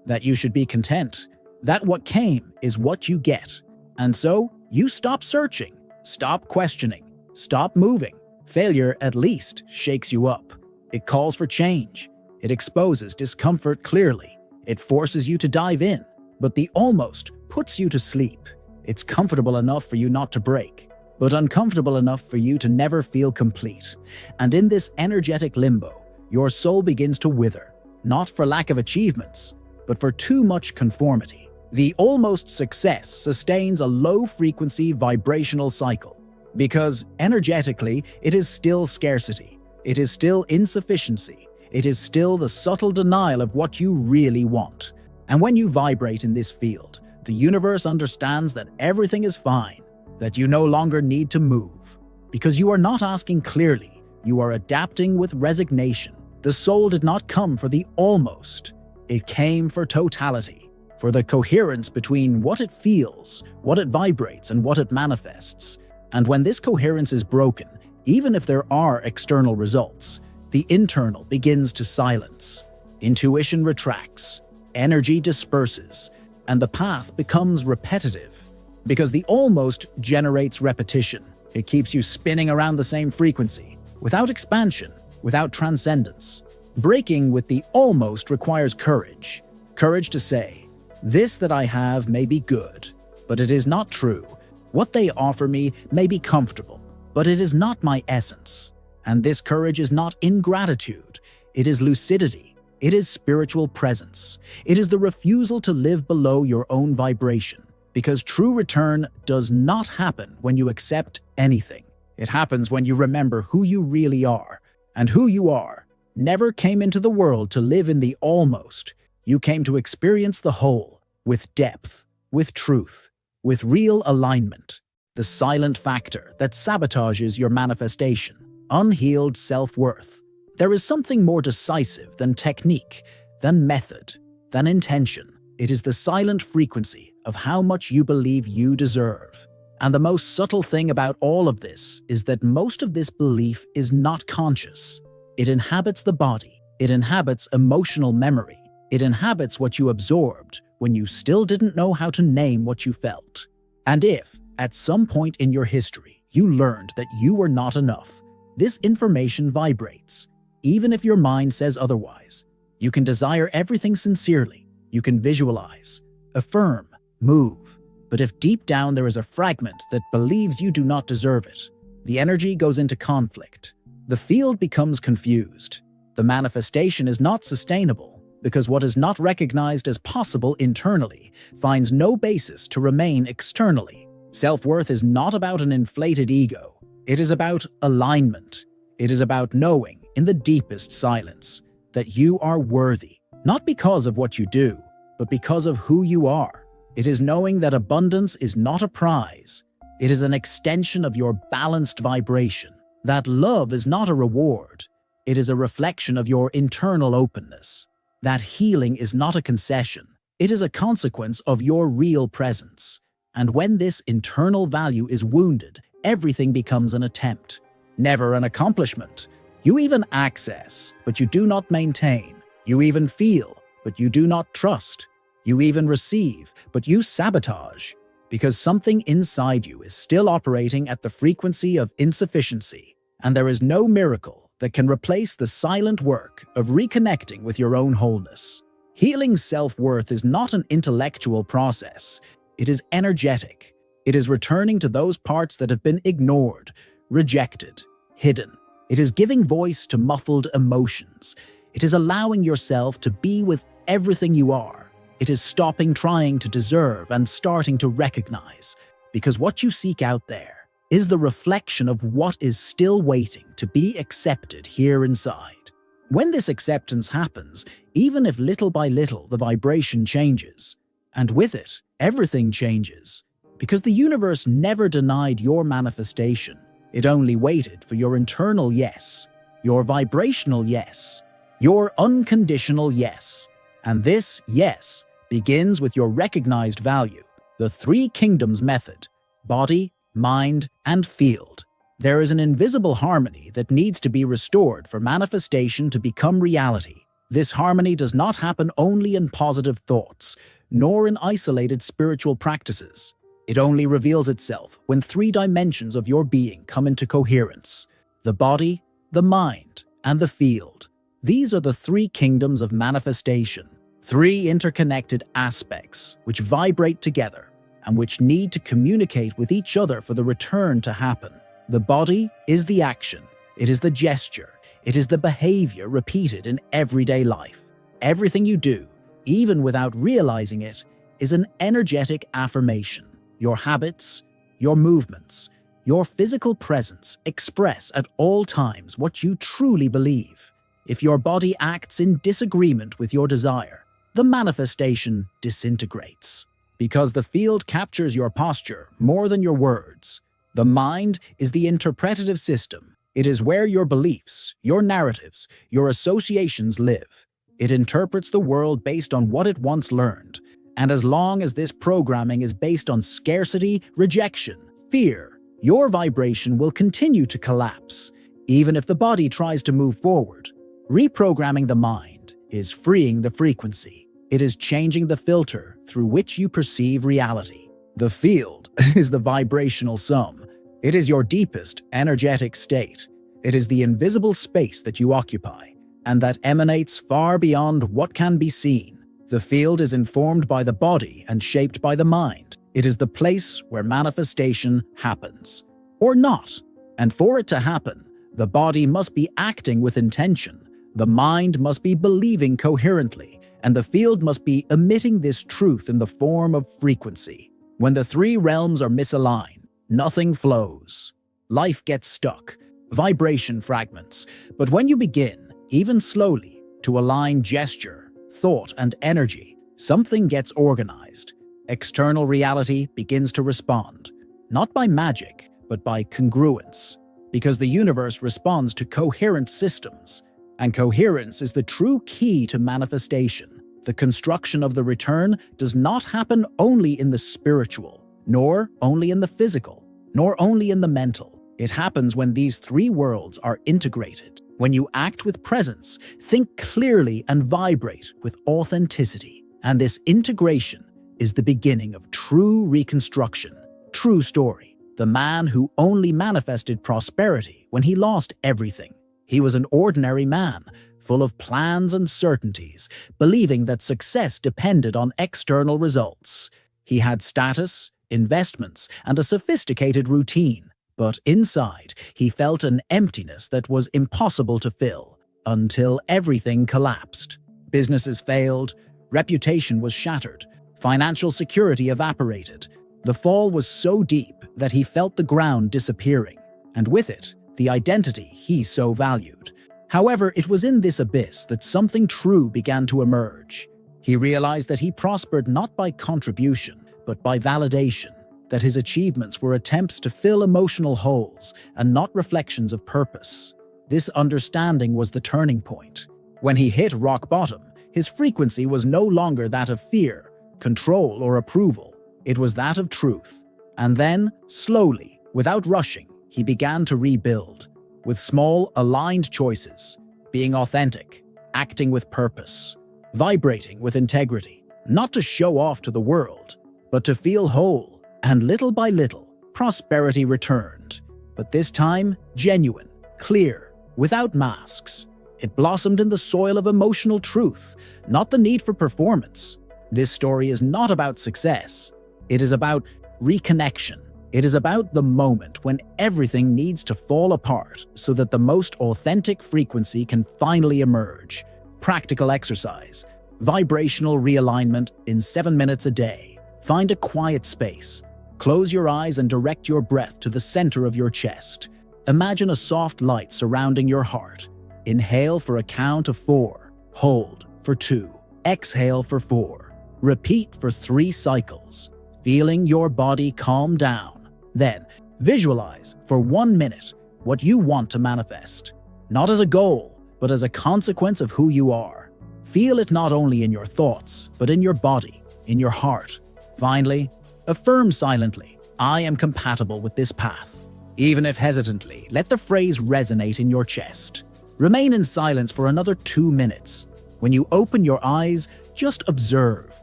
S1: that you should be content, that what came is what you get. And so, you stop searching, stop questioning, stop moving. Failure, at least, shakes you up. It calls for change. It exposes discomfort clearly. It forces you to dive in. But the almost puts you to sleep. It's comfortable enough for you not to break, but uncomfortable enough for you to never feel complete. And in this energetic limbo, your soul begins to wither, not for lack of achievements, but for too much conformity. The almost success sustains a low-frequency vibrational cycle, because energetically it is still scarcity, it is still insufficiency, it is still the subtle denial of what you really want. And when you vibrate in this field, the universe understands that everything is fine, that you no longer need to move, because you are not asking clearly, you are adapting with resignation. The soul did not come for the almost. It came for totality, for the coherence between what it feels, what it vibrates, and what it manifests. And when this coherence is broken, even if there are external results, the internal begins to silence. Intuition retracts, energy disperses, and the path becomes repetitive. Because the almost generates repetition. It keeps you spinning around the same frequency, without expansion, without transcendence. Breaking with the almost requires courage. Courage to say, this that I have may be good, but it is not true. What they offer me may be comfortable, but it is not my essence. And this courage is not ingratitude. It is lucidity. It is spiritual presence. It is the refusal to live below your own vibration. Because true return does not happen when you accept anything. It happens when you remember who you really are. And who you are never came into the world to live in the almost. You came to experience the whole, with depth, with truth, with real alignment. The silent factor that sabotages your manifestation. Unhealed self-worth. There is something more decisive than technique, than method, than intention. It is the silent frequency of how much you believe you deserve. And the most subtle thing about all of this is that most of this belief is not conscious. It inhabits the body. It inhabits emotional memory. It inhabits what you absorbed when you still didn't know how to name what you felt. And if, at some point in your history, you learned that you were not enough, this information vibrates. Even if your mind says otherwise, you can desire everything sincerely. You can visualize, affirm, move. But if deep down there is a fragment that believes you do not deserve it, the energy goes into conflict. The field becomes confused. The manifestation is not sustainable because what is not recognized as possible internally finds no basis to remain externally. Self-worth is not about an inflated ego. It is about alignment. It is about knowing, in the deepest silence, that you are worthy, not because of what you do, but because of who you are. It is knowing that abundance is not a prize. It is an extension of your balanced vibration. That love is not a reward. It is a reflection of your internal openness. That healing is not a concession. It is a consequence of your real presence. And when this internal value is wounded, everything becomes an attempt, never an accomplishment. You even access, but you do not maintain. You even feel, but you do not trust. You even receive, but you sabotage, because something inside you is still operating at the frequency of insufficiency, and there is no miracle that can replace the silent work of reconnecting with your own wholeness. Healing self-worth is not an intellectual process. It is energetic. It is returning to those parts that have been ignored, rejected, hidden. It is giving voice to muffled emotions. It is allowing yourself to be with everything you are. It is stopping trying to deserve and starting to recognize, because what you seek out there is the reflection of what is still waiting to be accepted here inside. When this acceptance happens, even if little by little the vibration changes, and with it, everything changes, because the universe never denied your manifestation. It only waited for your internal yes, your vibrational yes, your unconditional yes. And this yes begins with your recognized value, the three kingdoms method: body, mind, and field. There is an invisible harmony that needs to be restored for manifestation to become reality. This harmony does not happen only in positive thoughts, nor in isolated spiritual practices. It only reveals itself when three dimensions of your being come into coherence: the body, the mind, and the field. These are the three kingdoms of manifestation. Three interconnected aspects which vibrate together and which need to communicate with each other for the return to happen. The body is the action. It is the gesture. It is the behavior repeated in everyday life. Everything you do, even without realizing it, is an energetic affirmation. Your habits, your movements, your physical presence express at all times what you truly believe. If your body acts in disagreement with your desire, the manifestation disintegrates. Because the field captures your posture more than your words. The mind is the interpretative system. It is where your beliefs, your narratives, your associations live. It interprets the world based on what it once learned. And as long as this programming is based on scarcity, rejection, fear, your vibration will continue to collapse, even if the body tries to move forward. Reprogramming the mind is freeing the frequency. It is changing the filter through which you perceive reality. The field is the vibrational sum. It is your deepest energetic state. It is the invisible space that you occupy, and that emanates far beyond what can be seen. The field is informed by the body and shaped by the mind. It is the place where manifestation happens. Or not. And for it to happen, the body must be acting with intention. The mind must be believing coherently, and the field must be emitting this truth in the form of frequency. When the three realms are misaligned, nothing flows. Life gets stuck, vibration fragments. But when you begin, even slowly, to align gesture, thought, and energy, something gets organized. External reality begins to respond, not by magic, but by congruence, because the universe responds to coherent systems, and coherence is the true key to manifestation. The construction of the return does not happen only in the spiritual, nor only in the physical, nor only in the mental. It happens when these three worlds are integrated. When you act with presence, think clearly and vibrate with authenticity. And this integration is the beginning of true reconstruction. True story. The man who only manifested prosperity when he lost everything. He was an ordinary man, full of plans and certainties, believing that success depended on external results. He had status, investments, and a sophisticated routine. But inside, he felt an emptiness that was impossible to fill, until everything collapsed. Businesses failed, reputation was shattered, financial security evaporated. The fall was so deep that he felt the ground disappearing, and with it, the identity he so valued. However, it was in this abyss that something true began to emerge. He realized that he prospered not by contribution, but by validation, that his achievements were attempts to fill emotional holes and not reflections of purpose. This understanding was the turning point. When he hit rock bottom, his frequency was no longer that of fear, control, or approval. It was that of truth. And then, slowly, without rushing, he began to rebuild, with small, aligned choices, being authentic, acting with purpose, vibrating with integrity, not to show off to the world, but to feel whole. And little by little, prosperity returned. But this time, genuine, clear, without masks. It blossomed in the soil of emotional truth, not the need for performance. This story is not about success. It is about reconnection. It is about the moment when everything needs to fall apart so that the most authentic frequency can finally emerge. Practical exercise. Vibrational realignment in 7 minutes a day. Find a quiet space. Close your eyes and direct your breath to the center of your chest. Imagine a soft light surrounding your heart. Inhale for a count of 4. Hold for 2. Exhale for 4. Repeat for 3 cycles, feeling your body calm down. Then, visualize for 1 minute what you want to manifest. Not as a goal, but as a consequence of who you are. Feel it not only in your thoughts, but in your body, in your heart. Finally, affirm silently, I am compatible with this path. Even if hesitantly, let the phrase resonate in your chest. Remain in silence for another 2 minutes. When you open your eyes, just observe.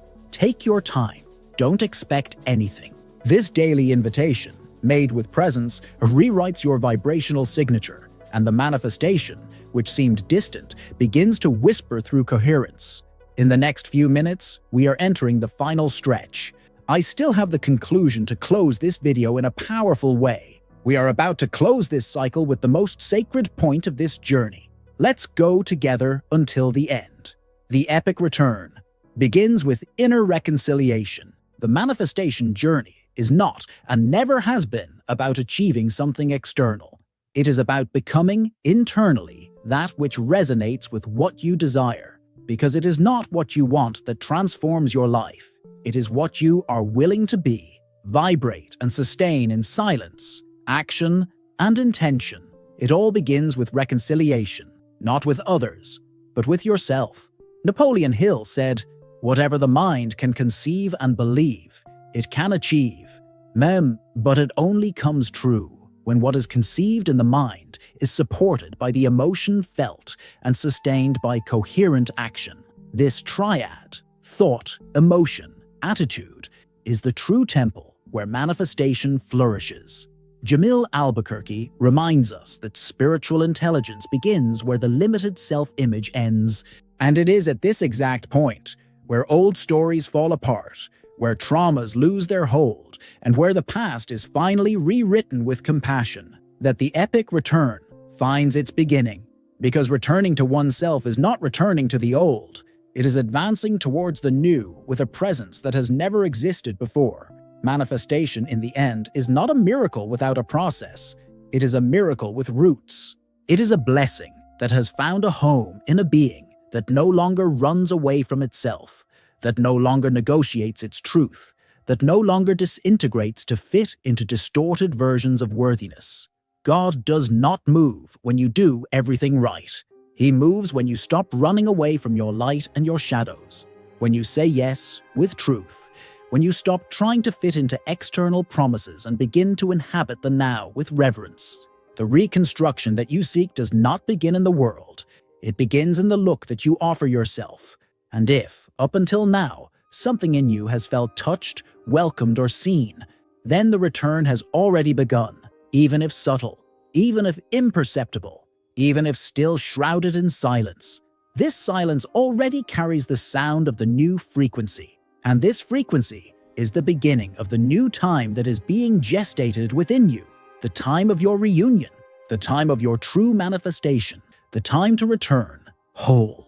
S1: Take your time. Don't expect anything. This daily invitation, made with presence, rewrites your vibrational signature, and the manifestation, which seemed distant, begins to whisper through coherence. In the next few minutes, we are entering the final stretch. I still have the conclusion to close this video in a powerful way. We are about to close this cycle with the most sacred point of this journey. Let's go together until the end. The epic return begins with inner reconciliation. The manifestation journey is not and never has been about achieving something external. It is about becoming internally that which resonates with what you desire, because it is not what you want that transforms your life. It is what you are willing to be, vibrate and sustain in silence, action, and intention. It all begins with reconciliation, not with others, but with yourself. Napoleon Hill said, "Whatever the mind can conceive and believe, it can achieve. But it only comes true when what is conceived in the mind is supported by the emotion felt and sustained by coherent action. This triad, thought, emotion, attitude, is the true temple where manifestation flourishes." Jamil Albuquerque reminds us that spiritual intelligence begins where the limited self-image ends. And it is at this exact point where old stories fall apart, where traumas lose their hold, and where the past is finally rewritten with compassion, that the epic return finds its beginning. Because returning to oneself is not returning to the old. It is advancing towards the new with a presence that has never existed before. Manifestation, in the end, is not a miracle without a process. It is a miracle with roots. It is a blessing that has found a home in a being that no longer runs away from itself, that no longer negotiates its truth, that no longer disintegrates to fit into distorted versions of worthiness. God does not move when you do everything right. He moves when you stop running away from your light and your shadows. When you say yes with truth, when you stop trying to fit into external promises and begin to inhabit the now with reverence. The reconstruction that you seek does not begin in the world. It begins in the look that you offer yourself. And if, up until now, something in you has felt touched, welcomed, or seen, then the return has already begun, even if subtle, even if imperceptible, even if still shrouded in silence. This silence already carries the sound of the new frequency. And this frequency is the beginning of the new time that is being gestated within you, the time of your reunion, the time of your true manifestation, the time to return whole.